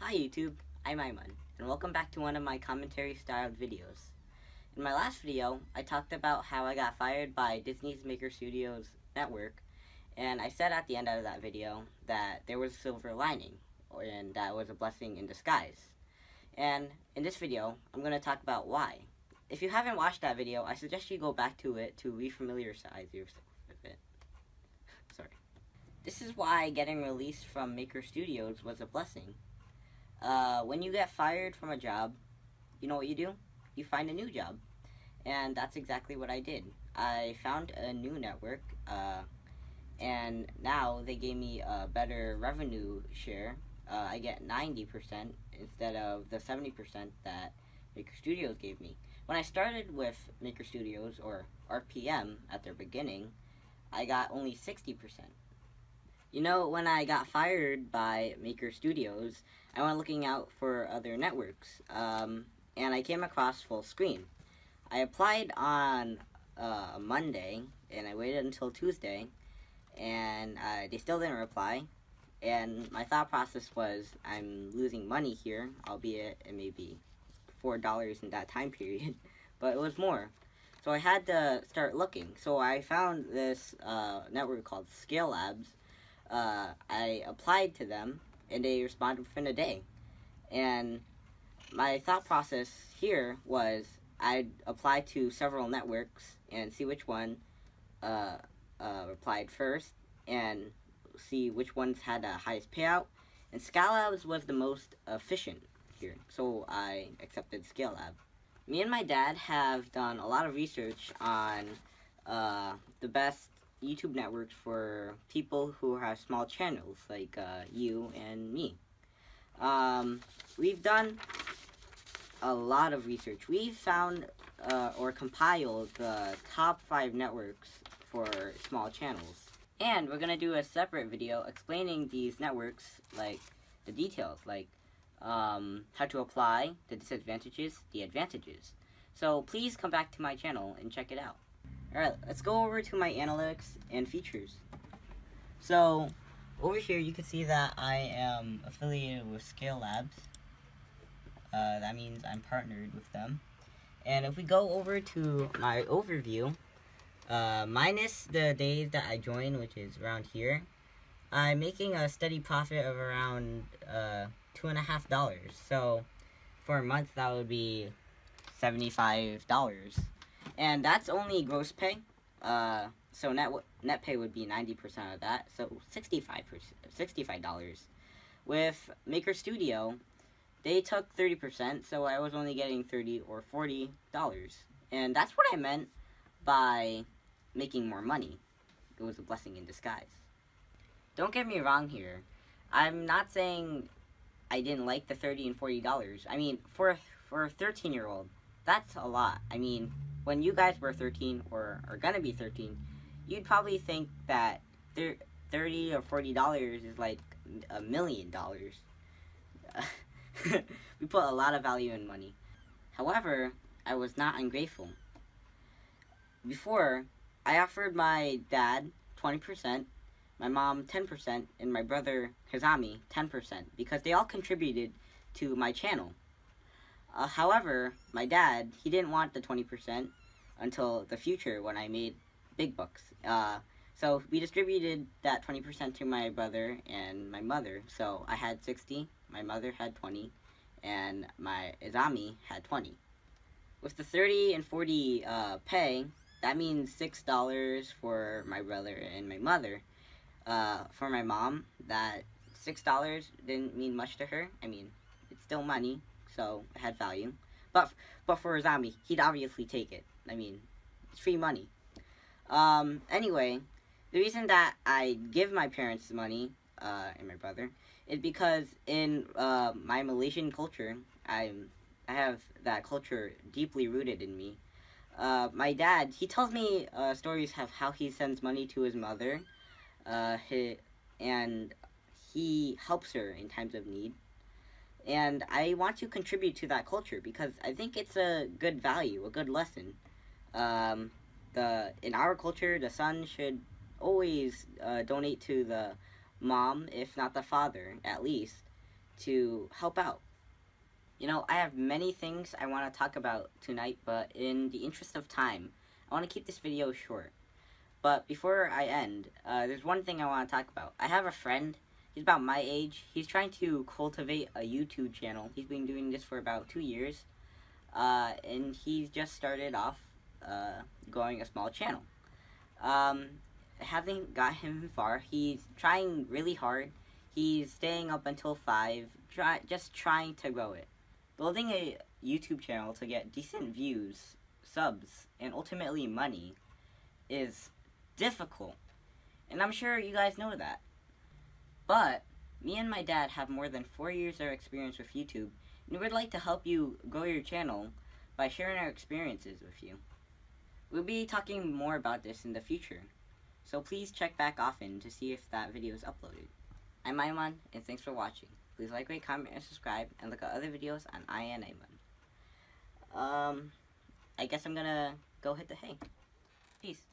Hi YouTube, I'm Aiman, and welcome back to one of my commentary-styled videos. In my last video, I talked about how I got fired by Disney's Maker Studios network, and I said at the end of that video that there was a silver lining, and that was a blessing in disguise. And in this video, I'm going to talk about why. If you haven't watched that video, I suggest you go back to it to refamiliarize yourself with it. Sorry. This is why getting released from Maker Studios was a blessing. When you get fired from a job, you know what you do? You find a new job. And that's exactly what I did. I found a new network, and now they gave me a better revenue share. I get 90% instead of the 70% that Maker Studios gave me. When I started with Maker Studios, or RPM, at their beginning, I got only 60%. You know, when I got fired by Maker Studios, I went looking out for other networks, and I came across Fullscreen. I applied on Monday, and I waited until Tuesday, and they still didn't reply. And my thought process was, I'm losing money here, albeit it may be $4 in that time period, but it was more. So I had to start looking. So I found this network called Scale Labs. I applied to them, and they responded within a day. And my thought process here was I'd apply to several networks and see which one replied first, and see which ones had the highest payout. And Scale Labs was the most efficient here, so I accepted Scale Lab. Me and my dad have done a lot of research on the best YouTube networks for people who have small channels, like you and me. We've done a lot of research. We've found or compiled the top 5 networks for small channels. And we're going to do a separate video explaining these networks, like the details, like how to apply, the disadvantages, the advantages. So please come back to my channel and check it out. Alright, let's go over to my analytics and features. So, over here you can see that I am affiliated with Scale Labs. That means I'm partnered with them. And if we go over to my overview, minus the days that I joined, which is around here, I'm making a steady profit of around $2.50. So, for a month that would be $75. And that's only gross pay. So net pay would be 90% of that. So $65. With Maker Studio, they took 30%, so I was only getting $30 or $40. And that's what I meant by making more money. It was a blessing in disguise. Don't get me wrong here. I'm not saying I didn't like the $30 and $40. I mean, for a 13-year-old, that's a lot. I mean, when you guys were 13 or are gonna be 13, you'd probably think that $30 or $40 is like $1 million. We put a lot of value in money. However, I was not ungrateful. Before, I offered my dad 20%, my mom 10%, and my brother Hizami 10%, because they all contributed to my channel. However, my dad, he didn't want the 20% until the future when I made big bucks. So we distributed that 20% to my brother and my mother. So I had 60, my mother had 20, and my Hizami had 20. With the 30 and 40 pay, that means $6 for my brother and my mother. For my mom, that $6 didn't mean much to her. I mean, it's still money, so it had value. But for Hizami, he'd obviously take it. I mean, it's free money. Anyway, the reason that I give my parents money, and my brother, is because in my Malaysian culture, I have that culture deeply rooted in me. My dad, he tells me stories of how he sends money to his mother, and he helps her in times of need. And I want to contribute to that culture because I think it's a good value, a good lesson. In our culture, the son should always donate to the mom, if not the father, at least. to help out. You know, I have many things I want to talk about tonight, but in the interest of time, I want to keep this video short. But before I end, there's one thing I want to talk about. I have a friend, he's about my age. He's trying to cultivate a YouTube channel. He's been doing this for about 2 years, and he's just started off growing a small channel. Having got him far, he's trying really hard. He's staying up until 5, just trying to grow it. Building a YouTube channel to get decent views, subs, and ultimately money is difficult. And I'm sure you guys know that. But me and my dad have more than 4 years of experience with YouTube, and we'd like to help you grow your channel by sharing our experiences with you. We'll be talking more about this in the future, so please check back often to see if that video is uploaded. I'm Aiman, and thanks for watching. Please like, rate, comment, and subscribe, and look at other videos on EYeOnAiman. I guess I'm gonna go hit the hay. Peace.